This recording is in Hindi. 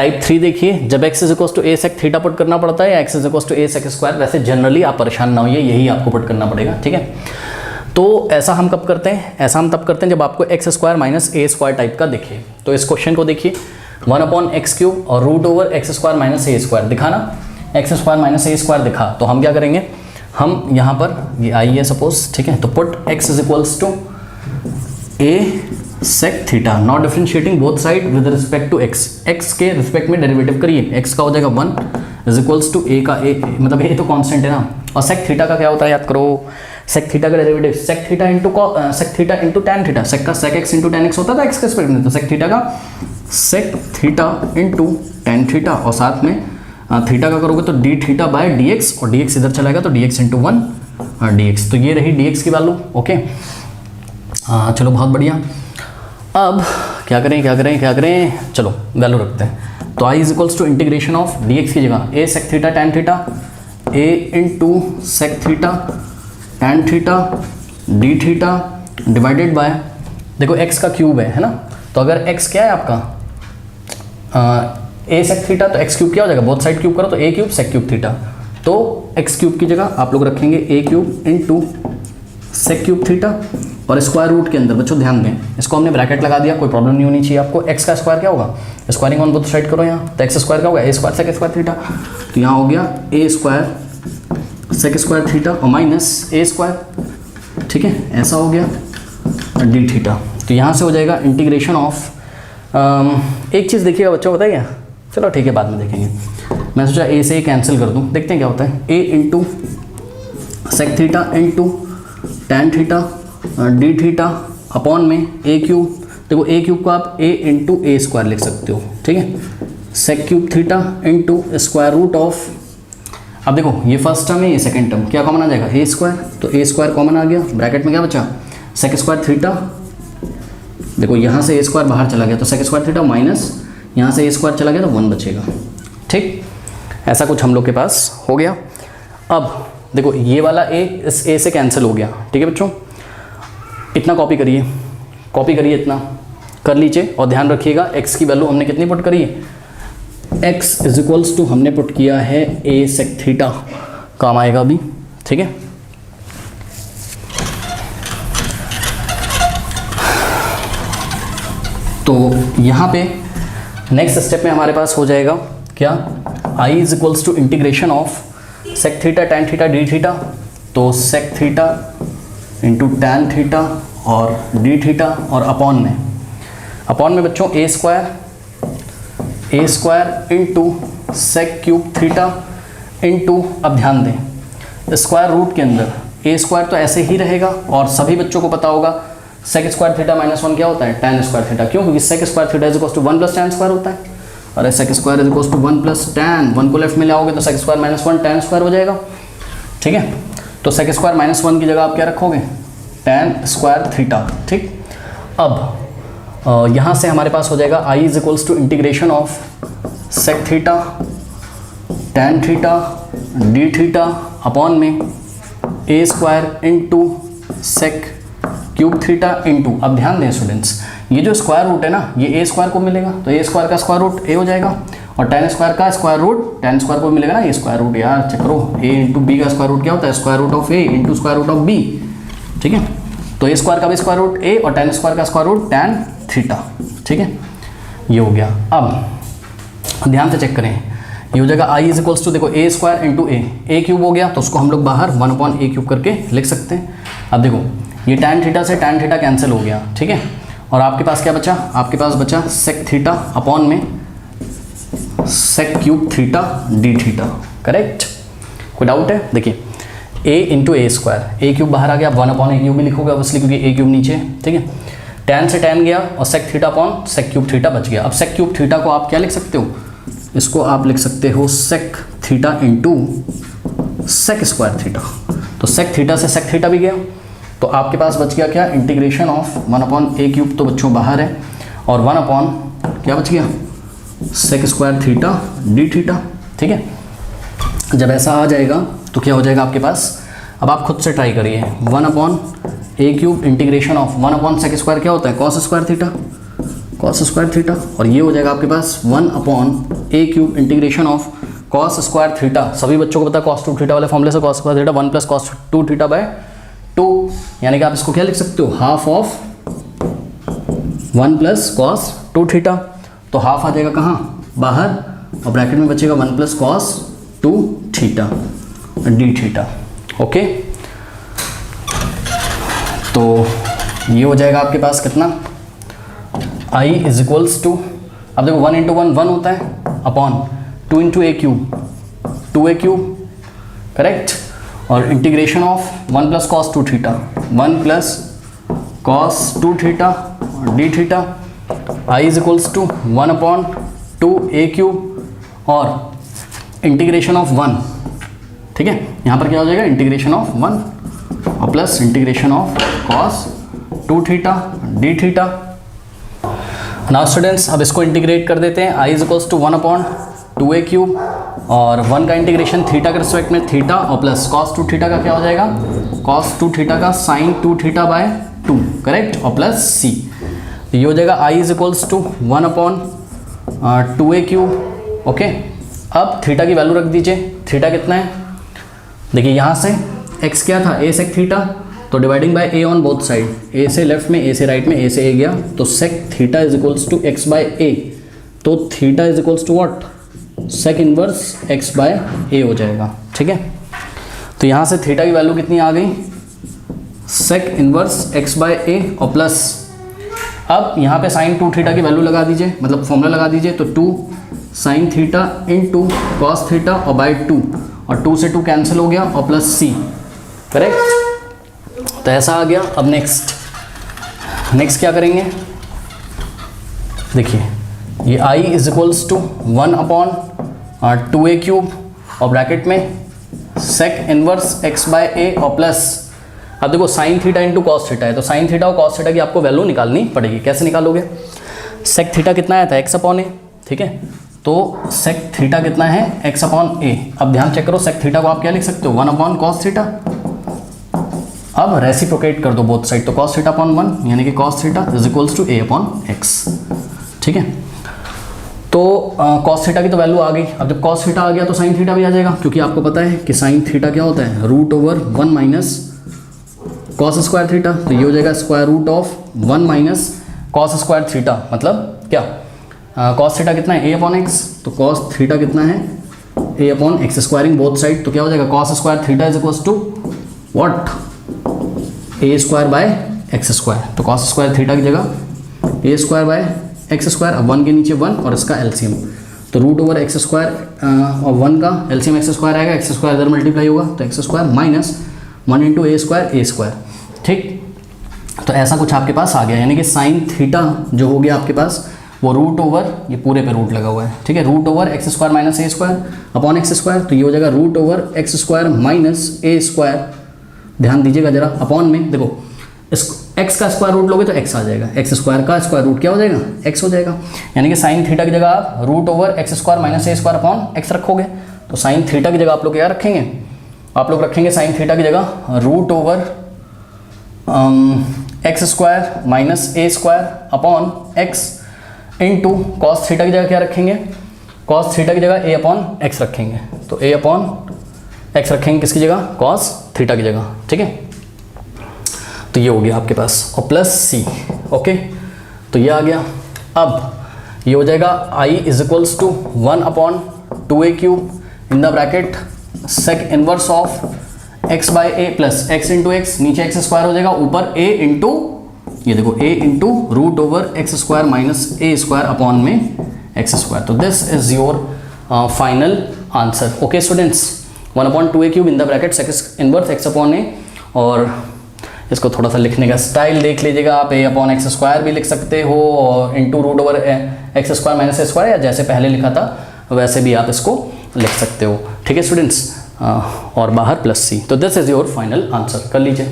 टाइप 3 देखिए, जब x is equal to a sec theta put करना पड़ता है या x is equal to a sec square, वैसे जनरली आप परेशान ना होइए, यही आपको पुट करना पड़ेगा, ठीक है। तो ऐसा हम कब करते हैं, ऐसा हम तब करते हैं जब आपको x square minus a square type का दिखे। तो इस क्वेश्चन को देखिए 1/x³ और root over x square minus a square दिखा ना, x square minus a square दिखा, तो हम क्या करेंगे, हम यहाँ पर ये आई है सपोज, ठीक है, तो put x is equals to a sec theta, not differentiating both side with respect to x, x के रिस्पेक्ट में डेरिवेटिव करिए, x का हो जाएगा 1 इज इक्वल्स टू a का a, मतलब a तो कांस्टेंट है ना, और sec थीटा का क्या होता है याद करो, sec थीटा का derivative sec theta into tan theta, sec का sec x into tan x होता था x के रिस्पेक्ट में, तो sec थीटा का sec theta into tan theta, और साथ में थीटा का करोगे तो d थीटा बाय dx, और dx इधर चलाएगा तो dx इंटू 1 dx, तो ये रही dx की वैल्यू, ओके। चलो बहुत बढ़िया। अब क्या करें, चलो वैल्यू रखते हैं, तो i is equals to integration of dx की जगह a sec theta tan theta, a into sec theta tan theta d theta divided by, देखो x का क्यूब है ना, तो अगर x क्या है आपका a sec थीटा, तो x क्यूब क्या हो जाएगा, बोथ साइड क्यूब करो तो a cube sec cube theta, तो x क्यूब की जगह आप लोग रखेंगे a cube into sec cube theta, और स्क्वायर रूट के अंदर बच्चों ध्यान दें, इसको हमने ब्रैकेट लगा दिया, कोई प्रॉब्लम नहीं होनी चाहिए आपको। x का स्क्वायर क्या होगा, स्क्वायरिंग ऑन बोथ साइड करो यहाँ, तो x स्क्वायर क्या होगा, a square sec square theta, तो यहाँ हो गया a square sec square theta और माइनस a स्क्वायर, ठीक है, ऐसा हो गया d थीटा। तो यहाँ से हो जाएगा इंटीग्रेशन ऑफ, एक चीज़ देखिएगा बच्चों, बताइए क्या, चलो ठीक है बाद में देखेंगे, मैं सोचा a से कैंसिल कर दूँ, देखते हैं क्या होता है, a into sec theta into tan theta d theta upon में a क्यूब, देखो a क्यूब को आप a इंटू a स्क्वायर लिख सकते हो, ठीक है, sec cube theta into square root of, अब देखो ये फर्स्ट टर्म है, ये सेकंड टर्म, क्या कॉमन आ जाएगा a स्क्वायर, तो a स्क्वायर कॉमन आ गया, ब्रैकेट में क्या बचा sec स्क्वायर थीटा, देखो यहाँ से a स्क्वायर बाहर चला गया तो sec स्क्वायर थीटा माइनस यहाँ से a स्क्वायर चला गया तो 1 बचेगा, ठीक, ऐसा कुछ हम लोग के पास हो गया। अब देखो ये वाला a इस a से कैंसिल हो गया, ठीक है बच्चों, इतना कॉपी करिए इतना कर लीजिए, और ध्यान रखिएगा x की वैल्यू हमने कितनी पुट करी है, x इज इक्वल्स टू हमने पुट किया है a sec थीटा, काम आएगा अभी, ठीक है। तो यहाँ पे नेक्स्ट स्टेप में हमारे पास हो जाएगा क्या, i is equals to integration of sec theta tan theta d theta, तो sec theta into tan theta और d थीटा, और अपॉन में बच्चों a square into sec cube theta into, अब ध्यान दें स्क्वायर रूट के अंदर a स्क्वायर तो ऐसे ही रहेगा, और सभी बच्चों को पता होगा sec स्क्वायर थीटा माइनस 1 क्या होता है, tan स्क्वायर थीटा, क्यों, क्योंकि sec square theta is equal to 1 plus tan square होता है, और sec square is equal to 1 plus tan, 1 को लेफ्ट में लाओगे तो sec स्क्वायर माइनस 1 tan स्क्वायर हो जाएगा, ठीक है। तो sec स्क्वायर माइनस 1 की जगह आप क्या रखोगे, tan स्क्वायर थीटा, ठीक। अब यहाँ से हमारे पास हो जाएगा i is equals to integration of sec theta tan theta d theta upon में a square into sec cube theta into, अब ध्यान दें स्टूडेंट्स, ये जो स्क्वायर रूट है ना, ये a स्क्वायर को मिलेगा, तो a स्क्वायर का स्क्वायर रूट a हो जाएगा, और tan स्क्वायर का स्क्वायर रूट tan स्क्वायर को मिलेगा ना, ये स्क्वायर रूट, यार चेक करो, a इंटू b का स्क्वायर रूट क्या होता है, square root of a into square root of b, ठीक है, तो a स्क्वायर का भी स्क्वायर रूट a और tan स्क्वायर का स्क्वायर रूट tan थीटा, ठीक है, ये हो गया। अब ध्यान से चेक करें, ये हो जाएगा i इज इक्वल्स टू, देखो a square into a cube हो गया, तो उसको हम लोग बाहर 1/a क्यूब करके लिख सकते हैं। अब देखो ये tan थीटा से tan थीटा कैंसिल हो गया, ठीक है, और आपके पास क्या बचा, आपके पास बचा sec थीटा अपॉन में sec cube theta d theta, correct, कोई डाउट है, देखिए a into a square, a cube बाहर आ गया, 1/a क्यूब भी लिखोगे ऑब्वियसली क्योंकि a क्यूब नीचे है, ठीक है, tan से tan गया और sec theta upon sec cube theta बच गया। अब sec क्यूब थीटा को आप क्या लिख सकते हो, इसको आप लिख सकते हो sec theta into sec square theta, तो sec थीटा से sec थीटा भी गया, तो आपके पास बच गया क्या, इंटीग्रेशन ऑफ 1/a क्यूब तो बच्चों बाहर है, और 1/ क्या बच गया, sec square theta d theta, ठीक है। जब ऐसा आ जाएगा तो क्या हो जाएगा आपके पास, अब आप खुद से ट्राई करिए, 1/a cube integration of 1/sec square क्या होता है, cos square theta, cos square theta, और ये हो जाएगा आपके पास 1/a³ integration of cos square theta. सभी बच्चों को पता है कॉस 2 थीटा वाले फॉर्मूले से, cos square theta 1 + cos 2 theta by 2, यानी कि आप इसको क्या लिख सकते हो, हाफ ऑफ 1 + cos 2 थीटा। तो हाफ आ जाएगा कहाँ, बाहर, और ब्रैकेट में बचेगा 1 + cos 2 theta D theta. Okay, तो ये हो जाएगा आपके पास कितना, I = अब देखो 1 × 1 1 होता है, अपॉन 2 × a³, 2a³, करेक्ट, और integration of 1 + cos 2 theta, 1 + cos 2 theta D theta. I = 1/2a³, और इंटीग्रेशन ऑफ 1, ठीक है, यहाँ पर क्या हो जाएगा, इंटीग्रेशन ऑफ 1 और plus integration of cos 2 theta D theta. Now students, अब इसको इंटीग्रेट कर देते हैं। I = 1/2a³, और 1 का इंटीग्रेशन थीटा के रिस्पेक्ट में थीटा, और प्लस cos 2 थीटा का क्या हो जाएगा, cos 2 थीटा का sin 2 थीटा बाय 2, करेक्ट, और प्लस c। तो ये हो जाएगा I = 1/2a³। ओके, अब थीटा की वैल्यू रख दीजिए, थीटा कितना है, देखिए यहाँ से x क्या था, a sec थीटा, तो dividing by a on both side, a से लेफ्ट में, a से राइट में, a से a गया, तो sec थीटा = x/a, तो theta = what, sec inverse x/a हो जाएगा, ठीक है। तो यहाँ से थीटा की वैल्यू कितनी आ गई, sec इनवर्स x/a, और प्लस अब यहाँ पे sin 2 थीटा की वैल्यू लगा दीजिए, मतलब फॉर्मूला लगा दीजिए, तो 2 sin थीटा × cos थीटा और बाय 2, और 2 से 2 कैंसिल हो गया, और प्लस c, करेक्ट। तो ऐसा आ गया। अब नेक्स्ट क्या करेंगे, देखिए ये I = 1/2a³, और ब्रैकेट में sec इनवर्स x/a, और प्लस, अब देखो sin थीटा × cos थीटा है, तो sin थीटा और cos थीटा की आपको वैल्यू निकालनी पड़ेगी। कैसे निकालोगे, sec थीटा कितना आया था, x/a, ठीक है, तो sec थीटा कितना है, x/a। अब ध्यान चेक करो, sec थीटा को आप क्या लिख सकते हो, 1/cos थीटा। अब रेसिप्रोकेट कर दो बोथ साइड, तो cos थीटा अपॉन 1, यानी कि cos थीटा = a/x, ठीक है। तो cos थीटा की तो वैल्यू आ गई। अब जब cos थीटा आ गया तो sin थीटा भी आ जाएगा, क्योंकि आपको पता है कि sin थीटा क्या होता है, √1 - cos स्क्वायर थीटा। तो ये हो जाएगा √1 - cos स्क्वायर थीटा, मतलब क्या, cos थीटा कितना है, a/x, तो cos थीटा कितना है, a/x, स्क्वायरिंग बोथ साइड, तो क्या हो जाएगा, cos square theta = what, a²/x²। तो cos स्क्वायर थीटा की जगह a²/x², अब 1 के नीचे 1 और इसका एलसीएम, तो √x² और 1 का एलसीएम x² आएगा, x² इधर मल्टीप्लाई होगा, तो x² - 1 × a², ठीक। तो ऐसा कुछ आपके पास आ गया, यानी कि sin थीटा जो हो गया आपके पास, वो ये पूरे पे रूट लगा हुआ है, ठीक है, √x² - a² अपॉन x², तो ये हो जाएगा √x² - a²। ध्यान दीजिएगा जरा, अपॉन में देखो, इस x का स्क्वायर रूट लोगे तो x आ जाएगा, x² का स्क्वायर रूट क्या हो जाएगा, x हो जाएगा, यानी कि sin थीटा की जगह आप √x² - a² अपॉन x रखोगे, तो sin थीटा की जगह आप लोग क्या रखेंगे, आप लोग रखेंगे sin थीटा की जगह √x² - a² upon x into cos theta की जगह क्या रखेंगे, cos थीटा की जगह a/x रखेंगे, तो a/x रखेंगे किसकी जगह, cos थीटा की जगह, ठीक है। तो ये हो गया आपके पास, और प्लस c, ओके, तो ये आ गया। अब ये हो जाएगा I = 1/2a³ in the bracket sec inverse of x/a plus x × x, नीचे x² हो जाएगा, ऊपर a इंटू, ये देखो a × √x² - a² अपॉन में x²। तो this is your final answer. Okay students, 1/2a³ in the bracket sec inverse x/a, और इसको थोड़ा सा लिखने का स्टाइल देख लीजिएगा आप, a/x² भी लिख सकते हो, और इंटू √x² - a², या जैसे पहले लिखा था वैसे भी आप इसको लिख सकते हो, ठीक है स्टूडेंट्स, और बाहर प्लस c। तो this is your final answer, कर लीजिए।